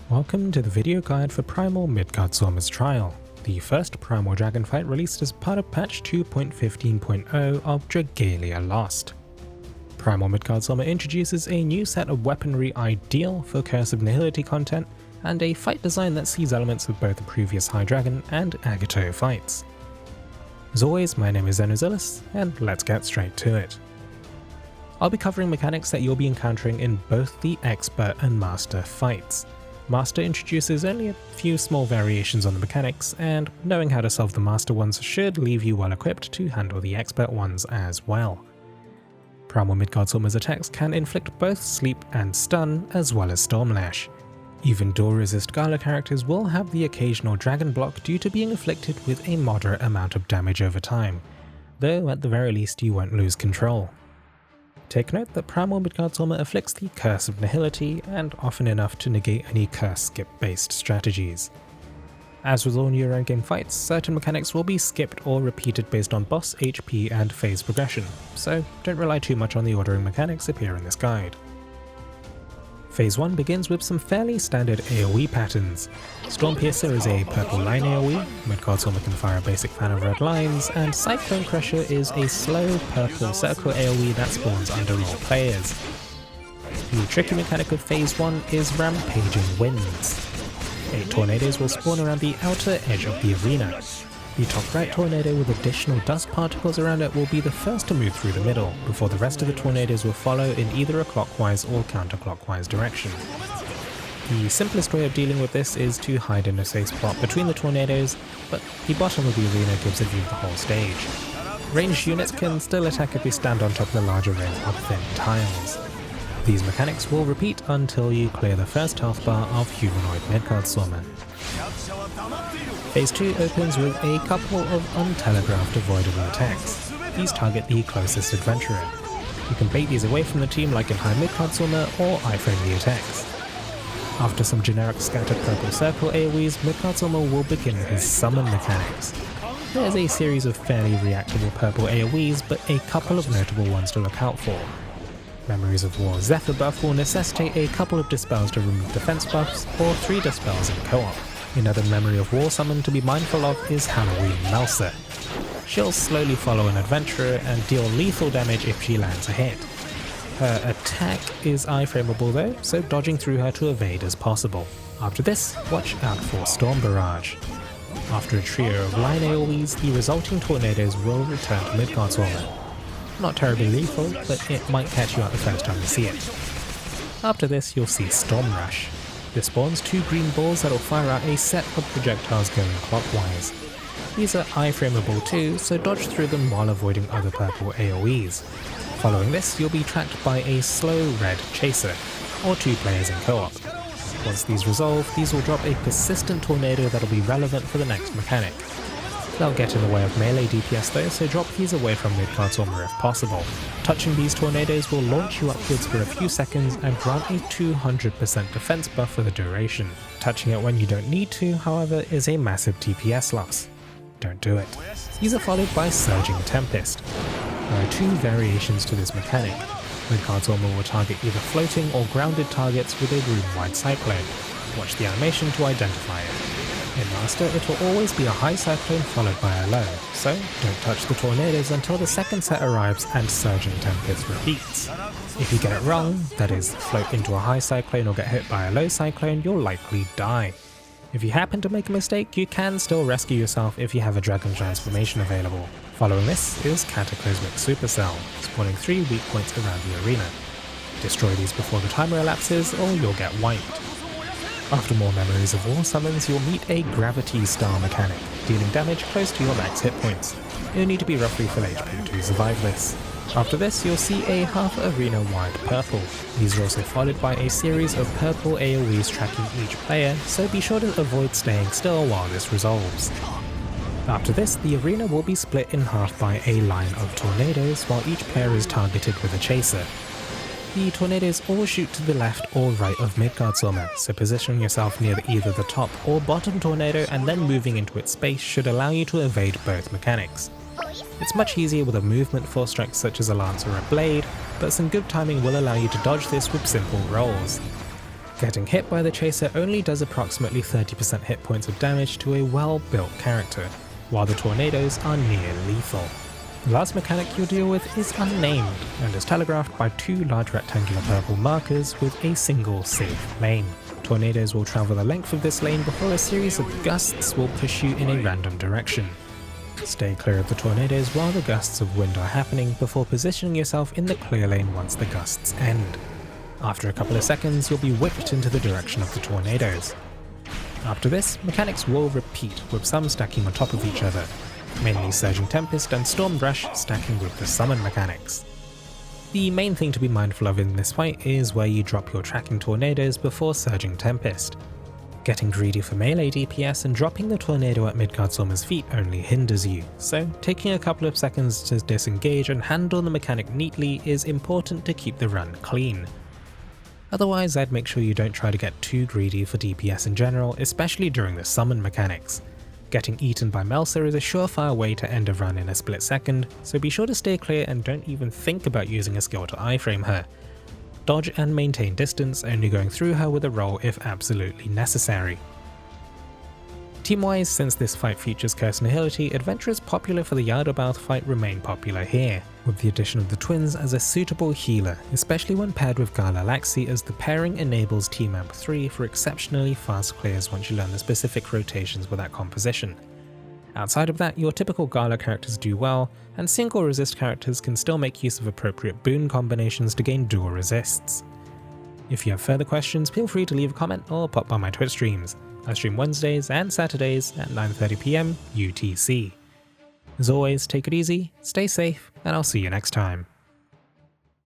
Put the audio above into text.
Welcome to the video guide for Primal Midgardsormr's Trial, the first Primal Dragon fight released as part of patch 2.15.0 of Dragalia Lost. Primal Midgardsormr introduces a new set of weaponry ideal for Curse of Nihility content, and a fight design that sees elements of both the previous High Dragon and Agito fights. As always, my name is Zenozilus, and let's get straight to it. I'll be covering mechanics that you'll be encountering in both the Expert and Master fights. Master introduces only a few small variations on the mechanics, and knowing how to solve the Master ones should leave you well equipped to handle the Expert ones as well. Primal Midgardsormr's attacks can inflict both sleep and stun, as well as Stormlash. Even door resist Gala characters will have the occasional dragon block due to being afflicted with a moderate amount of damage over time, though at the very least you won't lose control. Take note that Primal Midgardsormr afflicts the Curse of Nihility, and often enough to negate any curse skip based strategies. As with all new early game fights, certain mechanics will be skipped or repeated based on boss HP and phase progression, so don't rely too much on the ordering mechanics appear in this guide. Phase 1 begins with some fairly standard AoE patterns. Stormpiercer is a purple line AoE, Midgardsormr can fire a basic fan of red lines, and Cyclone Crusher is a slow purple circle AoE that spawns under all players. The tricky mechanic of Phase 1 is Rampaging Winds. 8 tornadoes will spawn around the outer edge of the arena. The top right tornado with additional dust particles around it will be the first to move through the middle, before the rest of the tornadoes will follow in either a clockwise or counterclockwise direction. The simplest way of dealing with this is to hide in a safe spot between the tornadoes, but the bottom of the arena gives a view of the whole stage. Ranged units can still attack if they stand on top of the larger ring of thin tiles. These mechanics will repeat until you clear the first health bar of Humanoid Midgardsormr. Phase 2 opens with a couple of untelegraphed avoidable attacks. These target the closest adventurer. You can bait these away from the team like in High Midgardsormr or iframe the attacks. After some generic scattered purple circle AoEs, Midgardsormr will begin his summon mechanics. There's a series of fairly reactable purple AoEs, but a couple of notable ones to look out for. Memories of War Zephyr buff will necessitate a couple of dispels to remove defense buffs, or 3 dispels in co-op. Another Memory of War summon to be mindful of is Halloween Melsa. She'll slowly follow an adventurer and deal lethal damage if she lands a hit. Her attack is iframeable though, so dodging through her to evade is possible. After this, watch out for Storm Barrage. After a trio of line AoEs, the resulting tornadoes will return to Midgardsormr. Not terribly lethal, but it might catch you out the first time you see it. After this, you'll see Storm Rush. This spawns 2 green balls that will fire out a set of projectiles going clockwise. These are iframeable too, so dodge through them while avoiding other purple AoEs. Following this, you'll be tracked by a slow red chaser, or 2 players in co-op. Once these resolve, these will drop a persistent tornado that will be relevant for the next mechanic. They'll get in the way of melee DPS though, so drop these away from Midgardsormr if possible. Touching these tornadoes will launch you upwards for a few seconds and grant a 200% defense buff for the duration. Touching it when you don't need to, however, is a massive DPS loss. Don't do it. These are followed by Surging Tempest. There are 2 variations to this mechanic. Midgardsormr will target either floating or grounded targets with a room-wide cyclone. Watch the animation to identify it. In Master, it will always be a high cyclone followed by a low, so don't touch the tornadoes until the second set arrives and Surging Tempest repeats. If you get it wrong, that is, float into a high cyclone or get hit by a low cyclone, you'll likely die. If you happen to make a mistake, you can still rescue yourself if you have a dragon transformation available. Following this is Cataclysmic Supercell, spawning 3 weak points around the arena. Destroy these before the timer elapses or you'll get wiped. After more Memories of War summons, you'll meet a Gravity Star mechanic, dealing damage close to your max hit points. You'll need to be roughly full HP to survive this. After this, you'll see a half arena wide purple. These are also followed by a series of purple AoEs tracking each player, so be sure to avoid staying still while this resolves. After this, the arena will be split in half by a line of tornadoes, while each player is targeted with a chaser. The tornadoes all shoot to the left or right of Midgardsormr, so positioning yourself near either the top or bottom tornado and then moving into its space should allow you to evade both mechanics. It's much easier with a movement force strike such as a lance or a blade, but some good timing will allow you to dodge this with simple rolls. Getting hit by the Chaser only does approximately 30% hit points of damage to a well-built character, while the tornadoes are near lethal. The last mechanic you'll deal with is unnamed, and is telegraphed by 2 large rectangular purple markers with a single safe lane. Tornadoes will travel the length of this lane before a series of gusts will push you in a random direction. Stay clear of the tornadoes while the gusts of wind are happening before positioning yourself in the clear lane once the gusts end. After a couple of seconds, you'll be whipped into the direction of the tornadoes. After this, mechanics will repeat, with some stacking on top of each other, mainly Surging Tempest and Storm Rush stacking with the summon mechanics. The main thing to be mindful of in this fight is where you drop your tracking tornadoes before Surging Tempest. Getting greedy for melee DPS and dropping the tornado at Midgardsormr's feet only hinders you, so taking a couple of seconds to disengage and handle the mechanic neatly is important to keep the run clean. Otherwise, I'd make sure you don't try to get too greedy for DPS in general, especially during the summon mechanics. Getting eaten by Melsa is a surefire way to end a run in a split second, so be sure to stay clear and don't even think about using a skill to iframe her. Dodge and maintain distance, only going through her with a roll if absolutely necessary. Team-wise, since this fight features Curse Nihility, adventurers popular for the Yaldabaoth fight remain popular here, with the addition of the twins as a suitable healer, especially when paired with Gala Laxi, as the pairing enables Team Amp 3 for exceptionally fast clears once you learn the specific rotations with that composition. Outside of that, your typical Gala characters do well, and single resist characters can still make use of appropriate boon combinations to gain dual resists. If you have further questions, feel free to leave a comment or pop by my Twitch streams. I stream Wednesdays and Saturdays at 9:30 PM UTC. As always, take it easy, stay safe, and I'll see you next time.